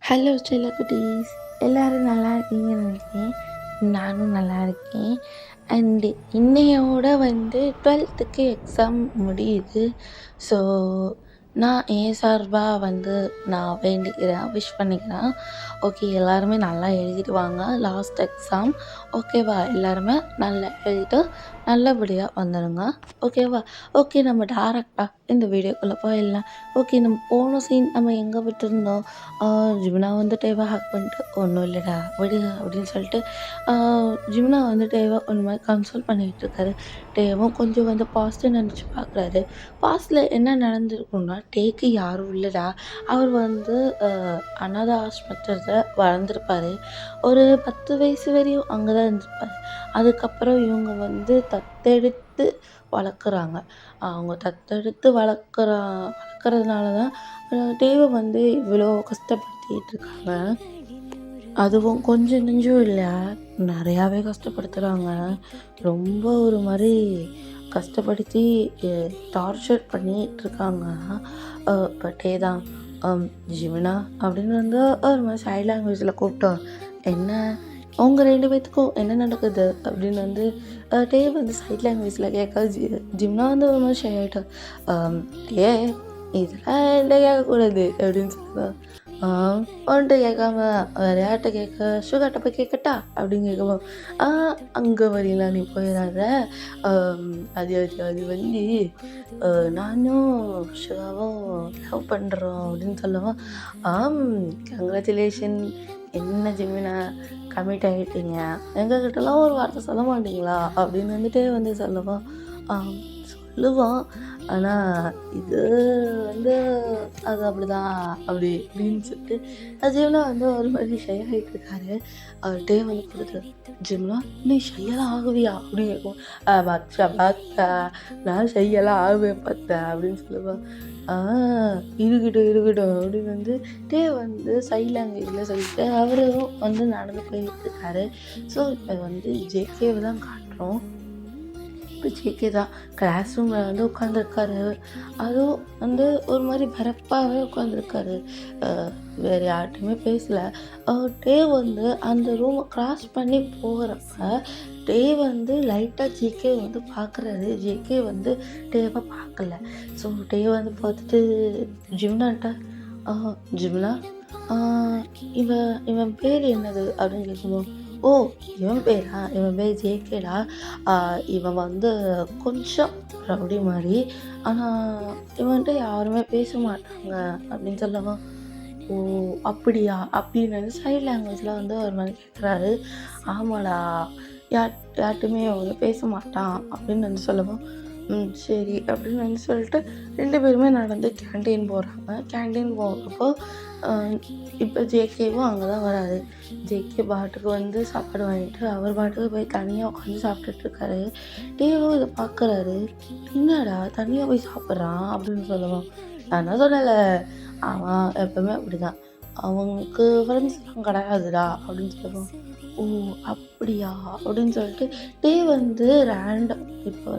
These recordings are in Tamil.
ஹலோ செல்லக்குட்டீஸ், எல்லோரும் நல்லா இருக்கீங்கன்னு நினைக்கிறேன். நானும் நல்லா இருக்கேன். அண்டு இன்னையோட 12th எக்ஸாம் முடியுது. ஸோ நான் என் சார்பாக நான் வேண்டிக்கிறேன், விஷ் பண்ணிக்கிறேன். ஓகே, எல்லாருமே நல்லா எழுதிட்டு வாங்க. லாஸ்ட் எக்ஸாம் ஓகேவா? எல்லாருமே நல்லா எழுதிட்டு நல்லபடியாக வந்துடுங்க. ஓகேவா? ஓகே, நம்ம டேரெக்டாக இந்த வீடியோக்குள்ளே போயிடலாம். ஓகே, நம்ம போன சீன் நம்ம எங்கே விட்டுருந்தோம்? ஜிம்னா டேவா ஹேக் பண்ணிட்டு ஒன்றும் இல்லைடா விடு அப்படின்னு சொல்லிட்டு ஜிம்னா டேவா ஒன்று மாதிரி கன்சோல் பண்ணிகிட்டு இருக்காரு. டேவும் கொஞ்சம் பாஸ்ட்டு நினச்சி பார்க்குறாரு. பாஸ்ட்டில் என்ன நடந்திருக்குன்னா, டேக்கு யாரும் இல்லைடா. அவர் அனாதை ஆஸ்பத்திரியில் வளர்ந்துருப்பார். ஒரு 10 வயசு வரையும் அங்கே தான் இருந்திருப்பார். அதுக்கப்புறம் இவங்க தத்தெடுத்து வளர்க்குறாங்க. அவங்க தத்தெடுத்து வளர்க்குறதுனால தான் டேவை இவ்வளோ கஷ்டப்படுத்திகிட்டு இருக்காங்க. அதுவும் கொஞ்சம் நெஞ்சும் இல்லை, நிறையாவே கஷ்டப்படுத்துகிறாங்க. ரொம்ப ஒரு மாதிரி கஷ்டப்படுத்தி டார்ச்சர் பண்ணிகிட்ருக்காங்க. இப்போ டே தான் ஜிமினா அப்படின்னு ஒரு மாதிரி சைட் லாங்குவேஜில் கூப்பிட்டோம். என்ன அவங்க 2 பேத்துக்கும் என்ன நடக்குது அப்படின்னு டே சைட் லாங்குவேஜில் கேட்க ஜிம்னா ஒரு மாதிரி ஷை ஆகிட்டோம். டே இதெல்லாம் என்ன கேட்கக்கூடாது அப்படின்னு சொல்லுவேன். உன்ட்ட கேட்காம வேறு யார்கிட்ட கேட்க, சுகார்ட்ட போய் கேட்கட்டா அப்படின்னு கேட்கவும், அங்கே வரீங்களா நீ போயிடாத, அது அது அது நானும் சுகாவும் லவ் பண்ணுறோம் அப்படின்னு சொல்லவும், கங்க்ராச்சுலேஷன், என்ன ஜிமினா கமிட் ஆகிட்டீங்க, எங்ககிட்டலாம் ஒரு வார்த்தை சொல்ல மாட்டிங்களா அப்படின்னு சொல்லுவோம். சொல்லுவோம், ஆனால் இது அது அப்படிதான் அப்படி அப்படின்னு சொல்லிட்டு ஜிம்னா ஒரு மாதிரி ஷை ஆகிட்டு இருக்காரு. டே கொடுத்து, ஜிம்னா நீ ஷையெல்லாம் ஆகுவியா அப்படின்னு கேட்கும். பார்த்தா நான் ஷையெல்லாம் ஆகுவேன் பார்த்தேன் அப்படின்னு சொல்லுவேன். இருக்கட்டும் அப்படின்னு டே சைட் லாங்குவேஜில் சொல்லிட்டு அவரும் நடந்து போயிட்டு இருக்காரு. ஸோ இப்போ ஜேகேவை தான் காட்டுறோம். இப்போ ஜேகே தான் கிளாஸ் ரூமில் உட்காந்துருக்காரு. அதுவும் ஒரு மாதிரி பரப்பாகவே உட்காந்துருக்காரு. வேறு யார்கிட்டையுமே பேசலை. டே அந்த ரூமை கிராஸ் பண்ணி போகிறப்ப டே லைட்டாக ஜேகே பார்க்குறாரு. ஜேகே டேவை பார்க்கல. ஸோ டே பார்த்துட்டு ஜிம்னாட்ட, ஜிம்னா இவன் பேர் என்னது அப்படின்னு கேட்கும்போது, ஓ இவன் பேரா, இவன் பேர் ஜேகேடா. இவன் கொஞ்சம் ரவுடி மாதிரி, ஆனால் இவன்கிட்ட யாருமே பேச மாட்டாங்க அப்படின்னு சொல்லவும், ஓ அப்படியா அப்படின்னு சைட் லாங்குவேஜில் ஒரு மாதிரி கேட்குறாரு. ஆமாடா, யார்ட்டுமே பேச மாட்டான் அப்படின்னு சொல்லவும், சரி அப்படின்னு சொல்லிட்டு 2 பேருமே நடந்து கேண்டீன் போகிறாங்க. கேண்டீன் போகிறப்போ இப்போ ஜேகேவும் அங்கே தான் வராது. ஜேகே பாட்டுக்கு சாப்பாடு வாங்கிட்டு அவர் பாட்டுக்கு போய் தனியாக உட்காந்து சாப்பிட்டுட்ருக்காரு. டேவும் இதை பார்க்குறாரு. என்னடா தனியாக போய் சாப்பிட்றான் அப்படின்னு சொல்லுவான். நான் என்ன சொல்லலை, அவன் எப்பவுமே அப்படி தான், அவனுக்கு ஃப்ரெண்ட்ஸ்லாம் கிடையாதுடா அப்படின்னு சொல்லுவான். ஓ அப்படியா அப்படின்னு சொல்லிட்டு டே ரேண்டம் இப்போ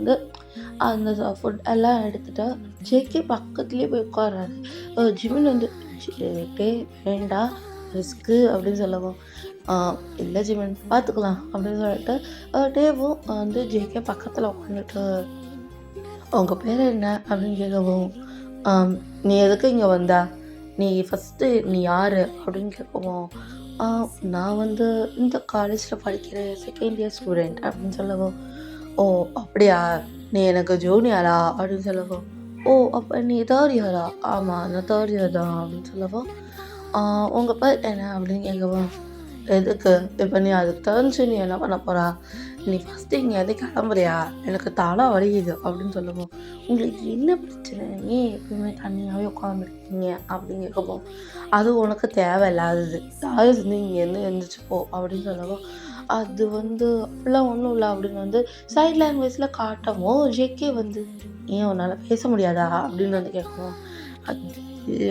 அந்த ஃபுட் எல்லாம் எடுத்துகிட்டு ஜேகே பக்கத்துலேயே போய் உட்காராரு. ஜிமின் டே வேண்டாம் ரிஸ்க்கு அப்படின்னு சொல்லவும், இல்லை ஜிமின் பார்த்துக்கலாம் அப்படின்னு சொல்லிட்டு டேவும் ஜேகே பக்கத்தில் உட்காந்துட்டு, உங்கள் பேர் என்ன அப்படின்னு கேட்கவும், நீ எதுக்கு இங்கே வந்தா, நீ ஃபஸ்ட்டு நீ யார் அப்படின்னு கேட்கவும், நான் இந்த காலேஜில் படிக்கிற செகண்ட் இயர் ஸ்டூடெண்ட் அப்படின்னு சொல்லவும், ஓ அப்படியா, நீ எனக்கு ஜூனியரா அப்படின்னு சொல்லவும், ஓ அப்போ நீ 3rd இயரா, ஆமாம் நான் 3rd இயர் தான் அப்படின்னு சொல்லவும், உங்கள் பேர் என்ன அப்படின்னு கேட்கவும், எதுக்கு இப்போ நீ அதுக்கு தெரிஞ்சு நீ என்ன பண்ண போகிறா, நீ ஃபஸ்ட்டு இங்கே எது கிளம்புறியா, எனக்கு தலை வலிக்குது அப்படின்னு சொல்லவும், உங்களுக்கு என்ன பிரச்சனை, நீ எப்பவுமே தனியாகவே உட்காந்துருக்கீங்க அப்படின்னு கேட்கவும், அது உனக்கு தேவையில்லாதது, யாரும் இங்கேருந்து எழுந்திரிச்சு போ அப்படின்னு சொல்லவும், அது அப்படிலாம் ஒன்றும் இல்லை அப்படின்னு சைட் லாங்குவேஜில் காட்டவும் ஜேகே ஏன் உன்னால் பேச முடியாதா அப்படின்னு கேட்கவும், அது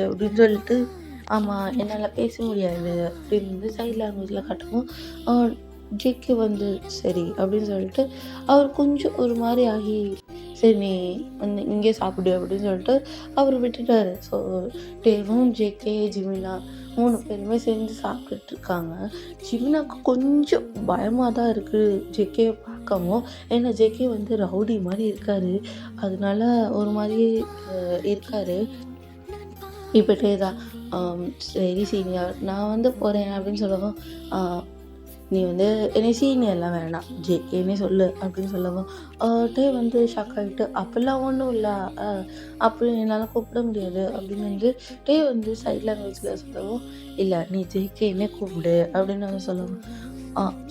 அப்படின்னு சொல்லிட்டு, ஆமாம் என்னால் பேச முடியாது அப்படின்னு சைட் லாங்குவேஜில் காட்டவும் ஜேகே சரி அப்படின்னு சொல்லிட்டு அவர் கொஞ்சம் ஒரு மாதிரி ஆகி, சரி நீ இங்கே சாப்பிடு அப்படின்னு சொல்லிட்டு அவர் விட்டுட்டாரு. ஸோ டேவும் ஜேகே ஜிமினா 3 பேருமே சேர்ந்து சாப்பிட்டுட்ருக்காங்க. ஜிமினாக்கு கொஞ்சம் பயமா தான் இருக்கு ஜேகேவ பார்க்கவும். ஏன்னா ஜேகே வந்து ரவுடி மாரி இருக்காரு. அதனால ஒரு மாரி இருக்காரு. இப்படியே தான் சரி சீனியர் நான் வந்து போறேன் அப்படின்னு சொல்லவும், அ நீ வந்து என்னைய சீனியர்லாம் வேணாம். ஜேகேன்னே சொல்லு அப்படின்னு சொல்லவும், டேய் வந்து ஷாக் ஆகிட்டு, அப்படிலாம் ஒன்றும் இல்லை, அப்படி என்னால் கூப்பிட முடியாது அப்படின்னு வந்து டேய் வந்து சைட் லாங்குவேஜில் சொல்லவும், இல்லை நீ ஜேகேன்னே கூப்பிடு அப்படின்னு வந்து சொல்லவும்,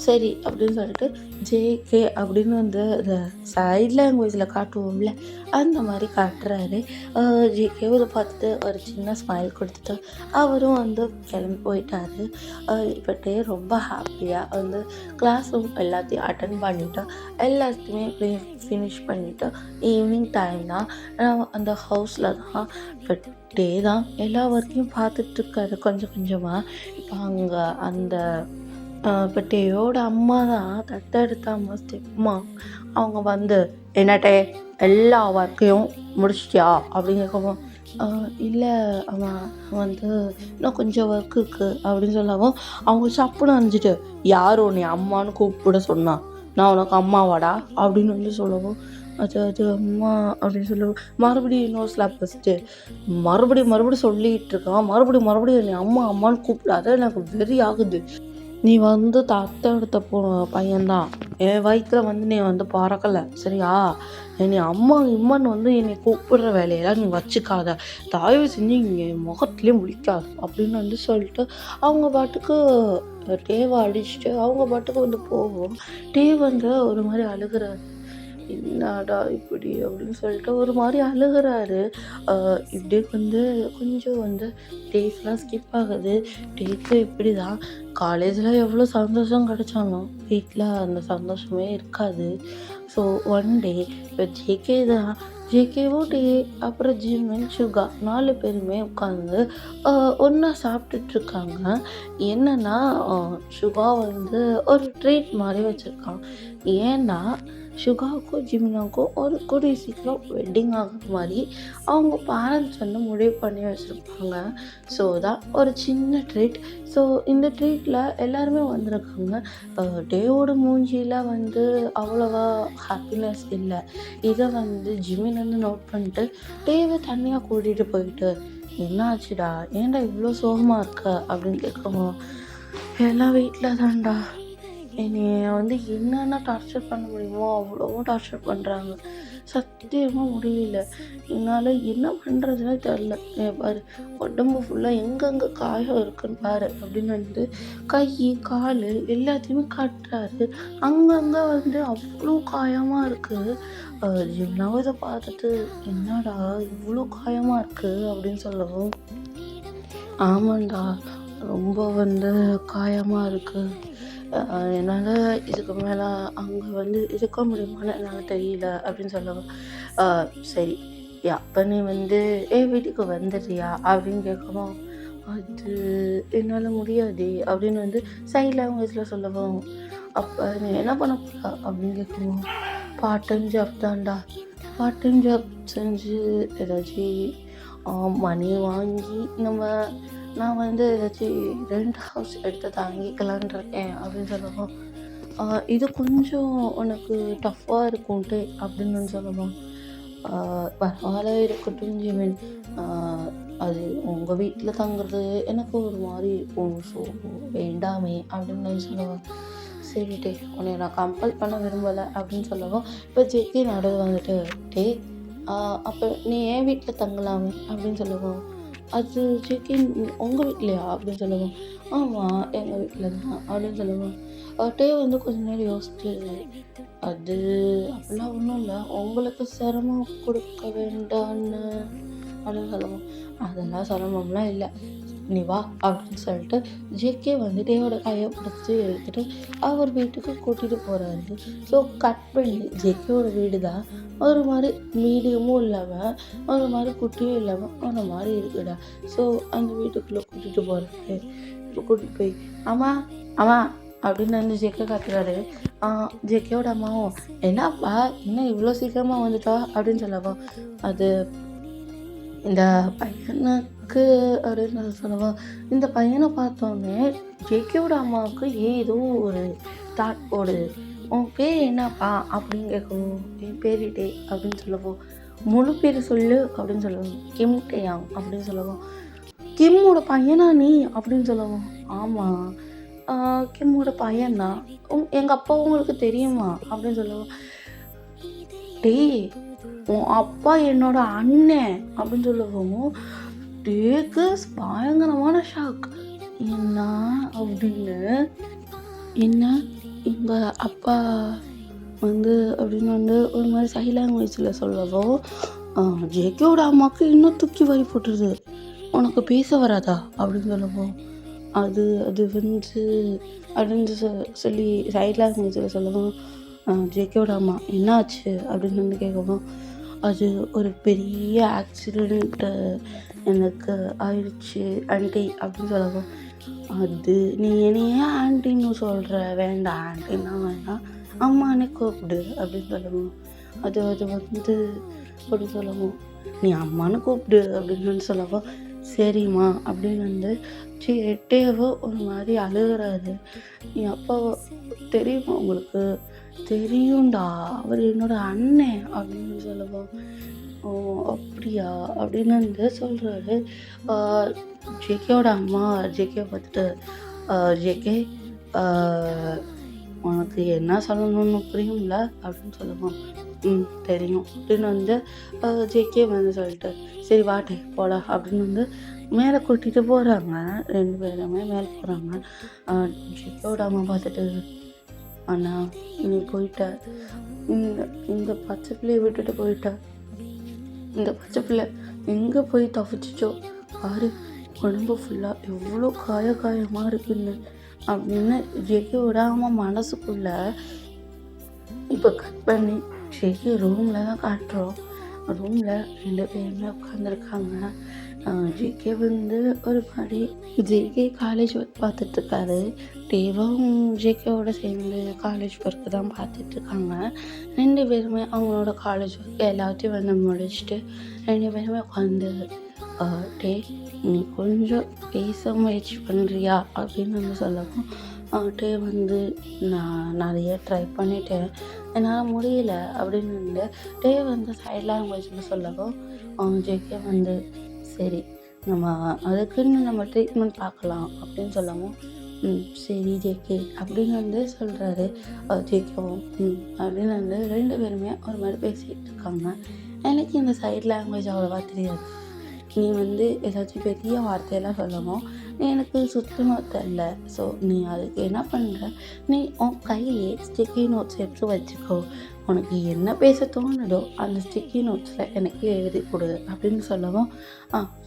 சரி அப்படின்னு சொல்லிட்டு ஜேகே அப்படின்னு வந்து அந்த சைட் லாங்குவேஜில் காட்டுவோம்ல, அந்த மாதிரி காட்டுறாரு. ஜேகேவும் இதை பார்த்துட்டு ஒரு சின்ன ஸ்மைல் கொடுத்துட்டு அவரும் வந்து கிளம்பி போயிட்டாரு. இப்போ ரொம்ப ஹாப்பியாக வந்து கிளாஸ் ரூம் எல்லாத்தையும் அட்டன் பண்ணிவிட்டு எல்லாத்தையுமே ஃபினிஷ் பண்ணிவிட்டு ஈவினிங் டைம் தான் அந்த ஹவுஸில் தான் இப்போ தான் எல்லா ஒர்க்கையும் பார்த்துட்ருக்காரு கொஞ்சம் கொஞ்சமாக. இப்போ அங்கே அந்த இப்போ டேயோட அம்மா தான் தத்தெடுத்த அம்மா ஸ்டெப்மா. அவங்க வந்து என்னட்டே எல்லா ஒர்க்கையும் முடிச்சிட்டியா அப்படின்னு கேட்கவும், இல்லை அவன் வந்து இன்னும் கொஞ்சம் ஒர்க் இருக்குது அப்படின்னு சொல்லவும், அவங்க சப்புன்னு அணிஞ்சிட்டு யார் உன்னை அம்மானு கூப்பிட சொன்னா, நான் உனக்கு அம்மாவாடா அப்படின்னு வந்து சொல்லவும், அது அம்மா அப்படின்னு சொல்லுவோம். மறுபடியும் இன்னொரு ஸ்லாப் வச்சுட்டு மறுபடியும் சொல்லிகிட்டு இருக்கான், மறுபடியும் என்னை அம்மா அம்மான்னு கூப்பிடாத, எனக்கு வெறி ஆகுது. நீ வந்து தத்தெடுத்த பையன்தான், என் வயிற்றுல வந்து நீ வந்து பிறக்கலை சரியா? என்னை அம்மா இம்மன் வந்து என்னை கூப்பிடுற வேலையெல்லாம் நீ வச்சுக்காத, தயவு செஞ்சு இங்கே முகத்துலேயே முழிக்காது அப்படின்னு வந்து சொல்லிட்டு அவங்க பாட்டுக்கு டேவை அடிச்சுட்டு அவங்க பாட்டுக்கு வந்து போவோம். டே வந்து ஒரு மாதிரி அழுகிறாரு. என்னடா இப்படி அப்படின்னு சொல்லிட்டு ஒரு மாதிரி அழுகிறாரு. இப்படியே வந்து கொஞ்சம் வந்து டேஸ்லாம் ஸ்கிப் ஆகுது. டேக்கு இப்படி தான் காலேஜில் எவ்வளோ சந்தோஷம் கிடைச்சாலும் வீட்டில் அந்த சந்தோஷமே இருக்காது. ஸோ ஒன் டே இப்போ ஜேகேவும் டே அப்புறம் ஜிமின் சுகா 4 பேருமே உட்காந்து ஒன்றா சாப்பிட்டுட்ருக்காங்க. என்னென்னா சுகா வந்து ஒரு ட்ரீட் மாதிரி வச்சுருக்கான். ஏன்னா சுகாவுக்கும் ஜிமினாவுக்கும் ஒரு கூடிய சீக்கிரம் வெட்டிங் ஆகிற மாதிரி அவங்க பேரண்ட்ஸ் வந்து முடிவு பண்ணி வச்சுருப்பாங்க. ஸோ தான் ஒரு சின்ன ட்ரீட். ஸோ இந்த ட்ரீட்டில் எல்லாருமே வந்திருக்காங்க. டேவோட மூஞ்சியில் வந்து அவ்வளோவா ஹாப்பினஸ் இல்லை. இதை வந்து ஜிமின் வந்து நோட் பண்ணிட்டு டேவை தனியாக கூட்டிகிட்டு போயிட்டு, என்னாச்சுடா ஏன்டா இவ்வளோ சோகமாக இருக்க அப்படின்னு கேட்கவும், எல்லாம் வீட்டில் தான்டா என்னைய வந்து என்னென்ன டார்ச்சர் பண்ண முடியுமோ அவ்வளோவும் டார்ச்சர் பண்ணுறாங்க. சத்தியமாக முடியல. என்னால் என்ன பண்ணுறதுனே தெரில. பாரு உடம்பு ஃபுல்லாக எங்கெங்கே காயம் இருக்குன்னு பாரு அப்படின்னு வந்து கை கால் எல்லாத்தையுமே காட்டுறாரு. அங்கங்கே வந்து அவ்வளோ காயமாக இருக்குது. ஜிம்னாவும் இதை பார்த்துட்டு என்னடா இவ்வளோ காயமாக இருக்குது அப்படின்னு சொல்லவும், ஆமாண்டா ரொம்ப வந்து காயமாக இருக்குது, என்னால் இதுக்கு மேலே அங்கே வந்து இருக்க முடியுமான்னு என்னால் தெரியல அப்படின்னு சொல்லவும், சரி அப்போ நீ வந்து வீட்டுக்கு வந்துடுறியா அப்படின்னு கேட்கவும், அது என்னால் முடியாது அப்படின்னு வந்து சைட் லாங்குவேஜில் சொல்லவும், அப்போ நீ என்ன பண்ண போகிறா அப்படின்னு கேட்கவும், பார்ட் டைம் ஜாப் தான்டா, பார்ட் டைம் ஜாப் செஞ்சு ஏதாச்சும் மணி வாங்கி நான் வந்து ஏதாச்சும் ரெண்ட் ஹவுஸ் எடுத்து தாங்கிக்கலான் இருக்கேன் அப்படின்னு சொல்லவும், இது கொஞ்சம் உனக்கு டஃப்பாக இருக்கும்ட்டு அப்படின்னு சொல்லவும், பரவாயில்ல இருக்கட்டும் ஜிமின், அது உங்கள் வீட்டில் தங்குறது எனக்கு ஒரு மாதிரி இருக்கும், ஸோ வேண்டாமே அப்படின்னு சொல்லுவேன். சரிட்டே உன்னை நான் கம்பல் பண்ண விரும்பலை அப்படின்னு சொல்லவும், இப்போ ஜேகே நடுவு வந்துட்டு டே அப்போ நீ ஏன் வீட்டில் தங்கலாமே அப்படின்னு சொல்லவும், அது ஜேகே உங்கள் வீட்லையா அப்படின்னு சொல்லவும், ஆமாம் எங்கள் வீட்டில் தான் அப்படின்னு சொல்லவும், டே வந்து கொஞ்ச நேரம் யோசிச்சு, அது அப்படிலாம் ஒன்றும் இல்லை, உங்களுக்கு சிரமம் கொடுக்க வேண்டான்னு அப்படின்னு சொல்லவும், அதெல்லாம் சிரமம்லாம் இல்லை, நீ வா அப்படின்னு சொல்லிட்டு ஜேகே வந்து டேவோட கையை பிடிச்சி எடுத்துகிட்டு அவர் வீட்டுக்கு கூட்டிகிட்டு போகிறாரு. ஸோ கட் பண்ணி ஜேகேவோட வீடு தான் ஒரு மாதிரி மீடியமும் இல்லாமல் ஒரு மாதிரி குட்டியும் இல்லாமல் ஒரு மாதிரி இருக்குடா. ஸோ அந்த வீட்டுக்குள்ளே கூட்டிகிட்டு போகிறாரு. இப்போ கூட்டிகிட்டு போய் அம்மா அப்படின்னு வந்து ஜேகே கத்துறாரு. ஜேகேவோட அம்மாவும் என்னப்பா இன்னும் இவ்வளோ சீக்கிரமாக வந்துட்டா அப்படின்னு சொல்லவும், அது இந்த பையனை எனக்கு அப்படின்னு நான் சொல்லுவேன். இந்த பையன பார்த்தோன்னே ஜேகேவோட அம்மாவுக்கு ஏதோ ஒரு தாட் ஓடுது. "உன் பேர் என்னப்பா?" அப்படின்னு கேட்கவும், "என் பேரு டே" அப்படின்னு சொல்லவும், "முழு பேர் சொல்லு" அப்படின்னு சொல்லவும், "கிம் டேயாங்" அப்படின்னு சொல்லவும், "கிம்மோட பையனா நீ?" அப்படின்னு சொல்லவும், "ஆமா, கிம்மோட பையன் தான். எங்க அப்பா உங்களுக்கு தெரியுமா?" அப்படின்னு சொல்லவும், "டேய், உன் அப்பா என்னோட அண்ணன்" அப்படின்னு சொல்லவும், டேக்கு பயங்கரமான ஷாக். என்ன அப்படின்னு, என்ன எங்க அப்பா அப்படின்னு ஒரு மாதிரி சை லாங்குவேஜில் சொல்லவும், ஜேகேவோட அம்மாவுக்கு இன்னும் தூக்கி வாரி போட்டுருது. "உனக்கு பேச வராதா?" அப்படின்னு சொல்லவும், அது அது அப்படின்னு சொல்லி சை லாங்குவேஜில் சொல்லவும், ஜேகேவோட அம்மா என்னாச்சு அப்படின்னு கேட்கவும், அது ஒரு பெரிய ஆக்சிடெண்ட்டு எனக்கு ஆயிடுச்சு ஆண்டி அப்படின்னு சொல்லவும், அது நீ என்னைய ஆண்டின்னு சொல்கிற, வேண்டாம் ஆண்டின்னா வேண்டாம், அம்மானே கூப்பிடு அப்படின்னு சொல்லவும், அது அது அப்படி சொல்லவும், நீ அம்மானு கூப்பிடு அப்படின்னு சொல்லவும், சரிம்மா அப்படின்னு டேவோ ஒரு மாதிரி அழுகுறாரு. என் அப்பா தெரியுமா உங்களுக்கு? தெரியும்டா, அவர் என்னோட அண்ணன் அப்படின்னு சொல்லவும், ஓ அப்படியா அப்படின்னு சொல்கிறாரு. ஜேகேவோட அம்மா ஜேகேவை பார்த்துட்டு, ஜேகே உனக்கு என்ன சொல்லணும்னு புரியும்ல அப்படின்னு சொல்லுவோம். தெரியும் அப்படின்னு ஜேகே சொல்லிட்டு, சரி வாட்டே போகலாம் அப்படின்னு மேலே கூட்டிகிட்டு போகிறாங்க. 2 பேருமே மேலே போகிறாங்க. ஜேகேவோட அம்மா பார்த்துட்டு, அண்ணா நீ போயிட்ட, இந்த பச்சை பிள்ளையை விட்டுட்டு போயிட்ட, இந்த பச்சை பிள்ளை எங்கே போய் தப்பிச்சிச்சோ பாரு, உடம்பு ஃபுல்லாக எவ்வளோ காயமாக இருக்குன்னு அப்படின்னு ஜேகேவோட அம்மா மனசுக்குள்ள இப்போ கட் பண்ணி ஜேகே ரூமில் தான் காட்டுறோம். ரூமில் 2 பேருமே உட்காந்துருக்காங்க. ஜேகே ஒரு மாதிரி ஜேகே காலேஜ் ஒர்க் பார்த்துட்ருக்காரு. டேவும் ஜேகேவோட சேர்ந்து காலேஜ் ஒர்க்கு தான் பார்த்துட்ருக்காங்க. 2 பேருமே அவங்களோட காலேஜ் ஒர்க் எல்லாத்தையும் முடிச்சுட்டு 2 பேருமே உட்காந்து, டே நீ கொஞ்சம் பேச முயற்சி பண்ணுறியா அப்படின்னு சொல்லவும், டே நான் நிறைய ட்ரை பண்ணிட்டேன், என்னால் முடியல அப்படின்னு டே சைட் லாங்குவேஜில் சொல்லவும், ஜேகே சரி நம்ம அதுக்குன்னு நம்ம ட்ரீட்மெண்ட் பார்க்கலாம் அப்படின்னு சொல்லவும், சரி ஜேகே அப்படின்னு சொல்கிறாரு. ஜேகேவும் அப்படின்னு 2 பேருமே ஒரு மாதிரி பேசிகிட்டு இருக்காங்க. எனக்கு இந்த சைட் லாங்குவேஜ் அவ்வளோவா தெரியாது. நீ ஏதாச்சும் பெரிய வார்த்தையெல்லாம் சொல்லவும் எனக்கு சுத்தமாக தெரில. ஸோ நீ அதுக்கு என்ன பண்ணுற, நீ உன் கையிலே ஸ்டிக்கி நோட்ஸ் எடுத்து வச்சுக்கோ. உனக்கு என்ன பேச தோணுதோ அந்த ஸ்டிக்கி நோட்ஸில் எனக்கு எழுதி கொடு அப்படின்னு சொல்லவும்,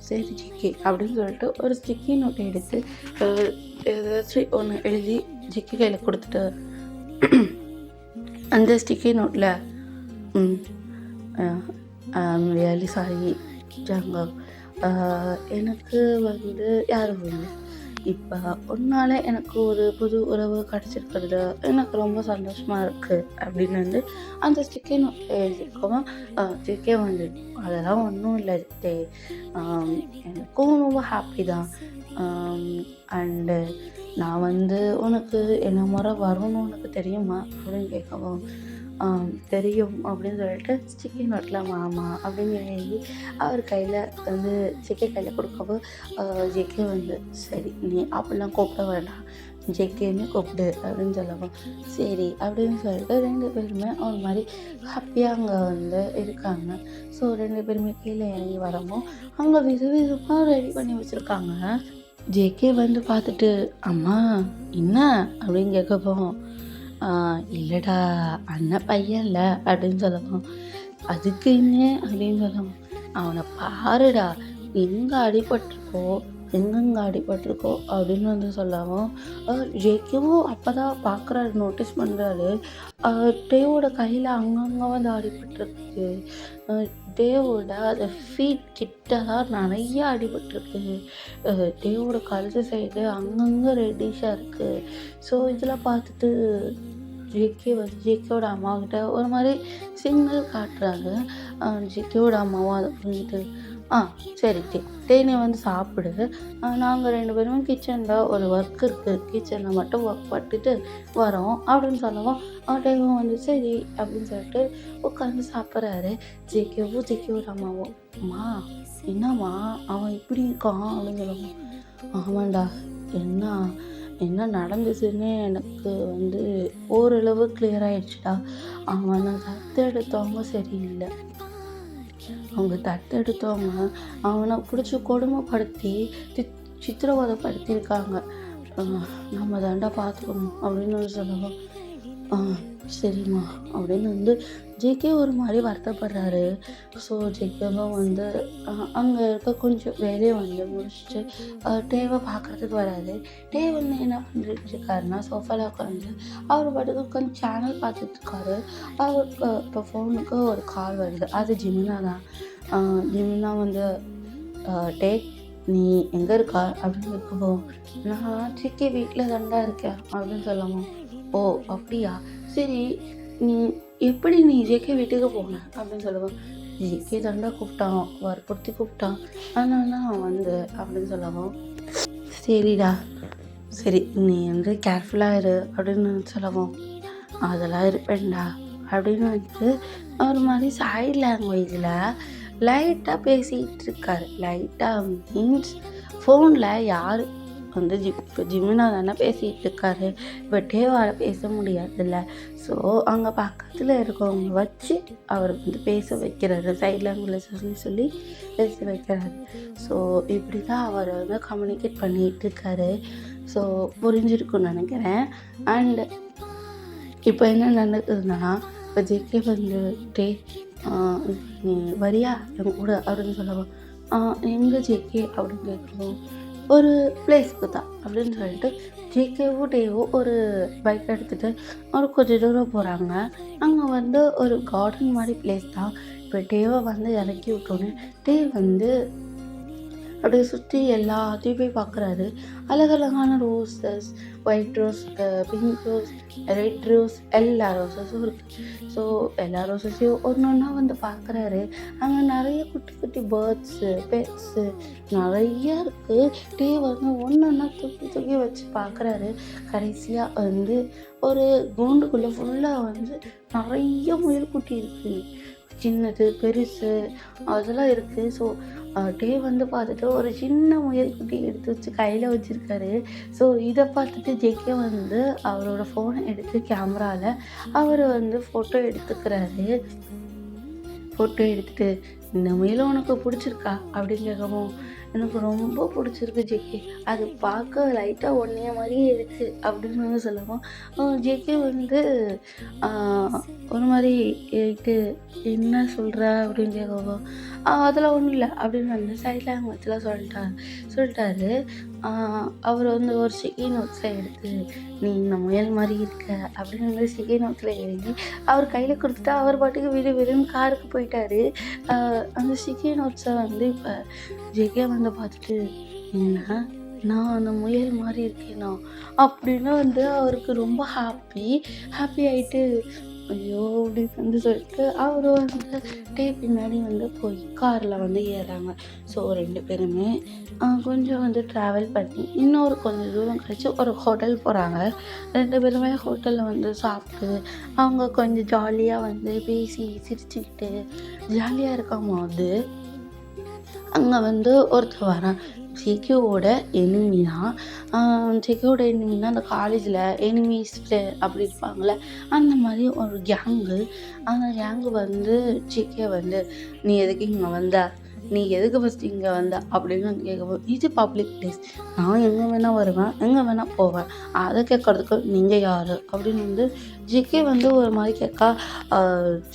சரி ஜிக்கே அப்படின்னு சொல்லிட்டு ஒரு ஸ்டிக்கி நோட்டை எடுத்து ஏதாச்சும் ஒன்று எழுதி ஜிக்கி கையில் கொடுத்துட்டு, அந்த ஸ்டிக்கி நோட்டில் ரியலி சாரி ஜாங்கோ, எனக்கு யாரும் இல்லை, இப்போ உன்னால் எனக்கு ஒரு புது உறவு கிடச்சிருக்கிறது எனக்கு ரொம்ப சந்தோஷமாக இருக்குது அப்படின்னு அந்த ஸ்டிக்கி நோட்டில் எழுதியிருக்கோம். ஜேகே அதெல்லாம் ஒன்றும் இல்லை ஜே, எனக்கும் ரொம்ப ஹாப்பி தான். அண்டு நான் உனக்கு என்ன முறை வரணும்னு உனக்கு தெரியுமா அப்படின்னு கேட்கவும், தெரியும் அப்படின்னு சொல்லிட்டு ஸ்டிக்கி நோட்டில் மாமா அப்படின்னு எழுதி அவர் கையில் ஜேகே கையில் கொடுக்கவும், ஜேகே சரி நீ அப்படிலாம் கூப்பிட வேண்டாம், ஜேகேன்னு கூப்பிடு அப்படின்னு சொல்லவும், சரி அப்படின்னு சொல்லிட்டு 2 பேருமே ஒரு மாதிரி ஹாப்பியாக அங்கே இருக்காங்க. ஸோ 2 பேருமே கீழே இறங்கி வரவும் அங்கே விதவிதமாக ரெடி பண்ணி வச்சுருக்காங்க. ஜேகே பார்த்துட்டு, அம்மா என்ன அப்படின்னு கேட்கவும், இல்லைடா அண்ணன் பையன்ல அப்படின்னு சொல்லவும், அதுக்கு என்ன அப்படின்னு சொல்லவும், அவனை பாருடா எங்கே அடிபட்டிருக்கோ எங்கெங்கே அடிபட்டிருக்கோ அப்படின்னு சொல்லவும், ஜேகேவும் அப்போ தான் பார்க்குறாரு, நோட்டீஸ் பண்ணுறாரு. டேவோட கையில் அங்கங்கே அடிபட்டிருக்கு. டேவோட அந்த ஃபீட் கிட்ட தான் நிறைய அடிபட்டிருக்கு. டேவோட கழுத்து சைடு அங்கங்கே ரெட்டிஷாக இருக்குது. ஸோ இதெல்லாம் பார்த்துட்டு ஜேகேவோட அம்மாக்கிட்ட ஒரு மாதிரி சிக்னல் காட்டுறாங்க. ஜேகேவோட அம்மாவும் அதை புரிஞ்சுட்டு, ஆ சரி டேய் நீ வந்து சாப்பிடு. நாங்க 2 பேருமே கிச்சன்ல ஒரு ஒர்க் இருக்கு. கிச்சன்ல மட்டும் ஒர்க் பண்ணிட்டு வரோம் அப்படின்னு சொல்லவும், டேவும் வந்து சரி அப்படின்னு சொல்லிட்டு உட்காந்து சாப்பிட்றாரு. ஜேகேவும் அம்மாவும், "அம்மா என்னம்மா அவன் இப்படி இருக்கான்?" அப்படின்னு சொல்லவும், "ஆமாண்டா என்ன என்ன நடந்துச்சுன்னு எனக்கு வந்து ஓரளவு கிளியர் ஆயிடுச்சுடா. அவன தத்தெடுத்தவங்க சரியில்ல. அவங்க தத்தெடுத்தவங்க அவனை பிடிச்சி கொடுமைப்படுத்தி சித்திரவதைப்படுத்தியிருக்காங்க. நம்ம தாண்டா பார்த்துக்கணும் அப்படின்னு சொல்லவும், சரிம்மா அப்படின்னு வந்து ஜேகே ஒரு மாதிரி வருத்தப்படுறாரு. ஸோ ஜேகேவும் வந்து அங்கே இருக்க கொஞ்சம் வேலையை வந்து முடிச்சுட்டு டேவை பார்க்குறதுக்கு வராது. டே வந்து என்ன பண்ணிட்டு இருக்காருன்னா சோஃபாவில் உட்காந்து அவர் பாட்டுக்கு உட்காந்து சேனல் பார்த்துட்ருக்காரு. அவருக்கு இப்போ ஃபோனுக்கு ஒரு கால் வருது. அது ஜிமினா தான். ஜிமினா வந்து டே நீ எங்கே இருக்கா அப்படின்னு கேட்கவோ, நான் ஜேகே வீட்டில் தாண்டா இருக்கேன் அப்படின்னு சொல்லவும், ஓ அப்படியா சரி நீ எப்படி நீ ஜேகே வீட்டுக்கு போன அப்படின்னு சொல்லுவேன். ஜேகே தாண்டா கூப்பிட்டான், வற்புறுத்தி கூப்பிட்டான், அதனால தான் நான் வந்து அப்படின்னு சொல்லவும், சரிடா சரி நீ வந்து கேர்ஃபுல்லாக இரு அப்படின்னு சொல்லவும், அதெல்லாம் இருப்பேன்டா அப்படின்னு வந்து ஒரு மாதிரி சைட் லாங்குவேஜில் லைட்டாக பேசிகிட்டு இருக்காரு. லைட்டாக மீன்ஸ் ஃபோனில் யார் வந்து இப்போ ஜிமினா தானே பேசிகிட்டு இருக்காரு. இப்போ டேவால் பேச முடியாதுல்ல. ஸோ அங்கே பக்கத்தில் இருக்கவங்க வச்சு அவர் வந்து பேச வைக்கிறாரு. சைட் லாங்குவேஜில் சொல்லி பேச வைக்கிறாரு. ஸோ இப்படி தான் அவர் வந்து கம்யூனிகேட் பண்ணிகிட்டு இருக்காரு. ஸோ புரிஞ்சிருக்குன்னு நினைக்கிறேன். அண்டு இப்போ என்ன நடக்குதுன்னா, இப்போ ஜேகே வந்து டே நீ வரியா என் கூட அப்படின்னு சொல்லவும், எங்கே ஜேகே அப்படின்னு கேட்கவும், ஒரு பிளேஸ்க்கு தான் அப்படின்னு சொல்லிட்டு ஜேகேவும் டேவும் ஒரு பைக் எடுத்துகிட்டு ஒரு கொஞ்சம் தூரம் போகிறாங்க. அங்கே வந்து ஒரு கார்டன் மாதிரி பிளேஸ் தான். இப்போ டேவை வந்து இறக்கி விட்டோன்னே டே வந்து அப்படியே சுற்றி எல்லாத்தையும் போய் பார்க்குறாரு. அழகழகான roses, white rose, pink rose, red rose எல்லா ரோஸஸும் இருக்குது. ஸோ எல்லா ரோஸஸையும் ஒன்று ஒன்றா வந்து பார்க்குறாரு. அங்கே நிறைய குட்டி குட்டி பேர்ட்ஸு, பெட்ஸு நிறைய இருக்குது. டே வந்து ஒன்று ஒன்றா தூக்கி தூக்கி வச்சு பார்க்குறாரு. கடைசியாக வந்து ஒரு கூண்டுக்குள்ளே ஃபுல்லாக வந்து நிறைய முயல் குட்டி இருக்குது. சின்னது பெருசு அதெல்லாம் இருக்குது. ஸோ டே வந்து பார்த்துட்டு ஒரு சின்ன முயல்குட்டி எடுத்து வச்சு கையில் வச்சுருக்காரு. ஸோ இதை பார்த்துட்டு ஜேகே வந்து அவரோட ஃபோனை எடுத்து கேமராவில் அவர் வந்து ஃபோட்டோ எடுத்துக்கிறாரு. ஃபோட்டோ எடுத்துகிட்டு இந்த முயல் உனக்கு பிடிச்சிருக்கா அப்படின்னு கேட்கவும், எனக்கு ரொம்ப பிடிச்சிருக்கு ஜேகே, அது பார்க்க லைட்டாக ஒன்றைய மாதிரியே இருக்குது அப்படின்னு வந்து சொல்லவும், ஜேகே வந்து ஒரு மாதிரி கேட்டு என்ன சொல்கிற அப்படின்னு கேட்கவும், அதெல்லாம் ஒன்றும் இல்லை அப்படின்னு வந்து சைட் லாங்குவேஜில் சொல்லிட்டாரு. அவர் வந்து ஒரு ஸ்டிக்கி நோட்ஸில் எடுத்து நீ இந்த முயல் மாதிரி இருக்க அப்படின்னு வந்து ஸ்டிக்கி நோட்ஸில் எழுதி அவர் கையில் கொடுத்துட்டு அவர் பாட்டுக்கு விறுவிறுன்னு காருக்கு போயிட்டாரு. அந்த ஸ்டிக்கி நோட்ஸை வந்து இப்போ ஜேகே வந்து பார்த்துட்டு, என்ன நான் அந்த முயல் மாதிரி இருக்கேனா அப்படின்னு வந்து அவருக்கு ரொம்ப ஹாப்பி ஆகிட்டு, ஐயோ அப்படின்னு வந்து சொல்லிட்டு அவர் வந்து டே பின்னாடி வந்து போய் காரில் வந்து ஏறுறாங்க. ஸோ 2 பேருமே கொஞ்சம் வந்து ட்ராவல் பண்ணி இன்னொரு கொஞ்சம் தூரம் கழிச்சு ஒரு ஹோட்டல் போகிறாங்க. 2 பேருமே ஹோட்டலில் வந்து சாப்பிட்டு அவங்க கொஞ்சம் ஜாலியாக வந்து பேசி சிரிச்சுக்கிட்டு ஜாலியாக இருக்கும்போது அங்கே வந்து ஒருத்தர் வரான். ஜேகேவோட எனிமினா ஜேகேவோட எனிமினா அந்த காலேஜில் எனிமீஸ்ட்டு அப்படி இருப்பாங்களே அந்த மாதிரி ஒரு கேங்கு. அந்த கேங்கு வந்து ஜேகே வந்து நீ எதுக்கு இங்கே வந்த, நீ எதுக்கு ஃபஸ்ட்டு இங்கே வந்த அப்படின்னு வந்து கேட்கும்போது, இது பப்ளிக் பிளேஸ், நான் எங்கே வேணால் வருவேன், எங்கே வேணால் போவேன், அதை கேட்குறதுக்கு நீங்கள் யார் அப்படின்னு வந்து ஜேகே வந்து ஒரு மாதிரி கேட்கா.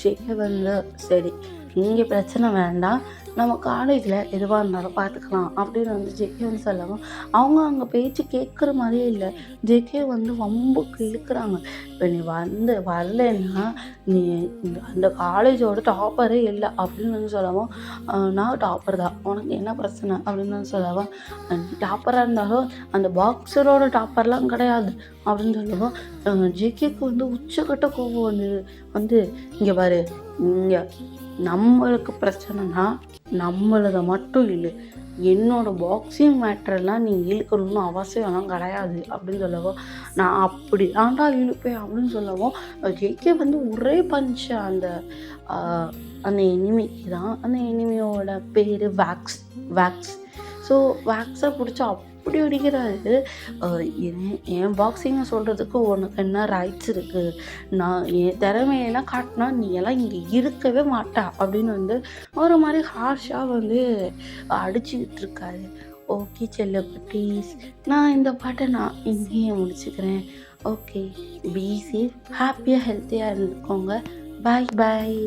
ஜேகே வந்து சரி இங்கே பிரச்சனை வேண்டாம், நம்ம காலேஜில் எதுவாக இருந்தாலும் பார்த்துக்கலாம் அப்படின்னு வந்து ஜேகே வந்து சொல்லவும், அவங்க அங்கே பேச்சு கேட்குற மாதிரியே இல்லை. ஜேகே வந்து வம்புக்கு இழுக்கிறாங்க. இப்போ நீ வரலன்னா நீ அந்த காலேஜோட டாப்பரே இல்லை அப்படின்னு வந்து சொல்லவும், நான் டாப்பர் தான், உனக்கு என்ன பிரச்சனை அப்படின்னு வந்து சொல்லவும், டாப்பராக இருந்தாலும் அந்த பாக்ஸரோட டாப்பர்லாம் கிடையாது அப்படின்னு சொல்லவும், ஜேகேக்கு வந்து உச்சக்கட்ட கோவம் வந்து இங்கே பாரு, இங்கே நம்மளுக்கு பிரச்சனைனா நம்மளத மட்டும் இழு. என்னோட பாக்ஸிங் மேட்டர்லாம் நீ இழுக்கணும்னு அவசியம்லாம் கிடையாது அப்படின்னு சொல்லவும், நான் அப்படி தான்டா இழுப்பேன் அப்படின்னு சொல்லவும், ஜேகே வந்து ஒரே பஞ்ச் அந்த ஆ அந்த எனிமிக்கு தான். அந்த எனிமியோட பேரு வேக்ஸ். வேக்ஸ். ஸோ வேக்ஸை பிடிச்சி அப்படி அடிக்கிறாரு. என் பாக்ஸிங்கை சொல்கிறதுக்கு உனக்கு என்ன ரைட்ஸ் இருக்குது? நான் என் திறமையெல்லாம் காட்டினா நீ எல்லாம் இங்கே இருக்கவே மாட்டா அப்படின்னு வந்து ஒரு மாதிரி ஹார்ஷாக வந்து அடிச்சுக்கிட்டு இருக்காரு. ஓகே செல்லக்குட்டீஸ், நான் இந்த பாட்டை நான் இங்கேயே முடிச்சுக்கிறேன். ஓகே, பி சேஃப், ஹாப்பியாக ஹெல்த்தியாக இருந்துக்கோங்க. பாய் பாய்.